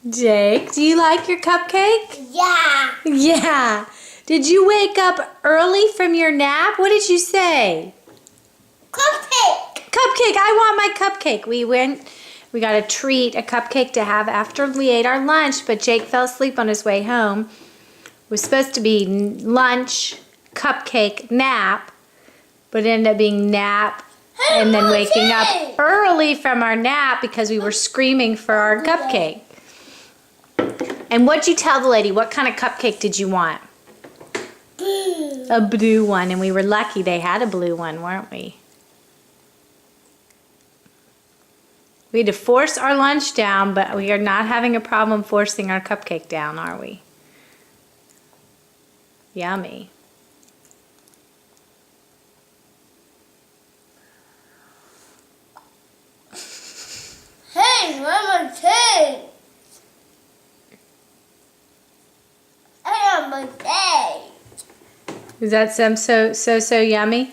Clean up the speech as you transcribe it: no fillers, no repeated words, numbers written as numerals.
Jake, do you like your cupcake? Yeah. Yeah. Did you wake up early from your nap? What did you say? Cupcake. Cupcake. I want my cupcake. We got a treat, a cupcake to have after we ate our lunch, but Jake fell asleep on his way home. It was supposed to be lunch, cupcake, nap, but it ended up being nap and then waking up early from our nap because we were screaming for our cupcake. And what'd you tell the lady? What kind of cupcake did you want? Blue. A blue one, and we were lucky they had a blue one, weren't we? We had to force our lunch down, but we are not having a problem forcing our cupcake down, are we? Yummy. Hey, Mama, hey. I have my day. Is that some so yummy?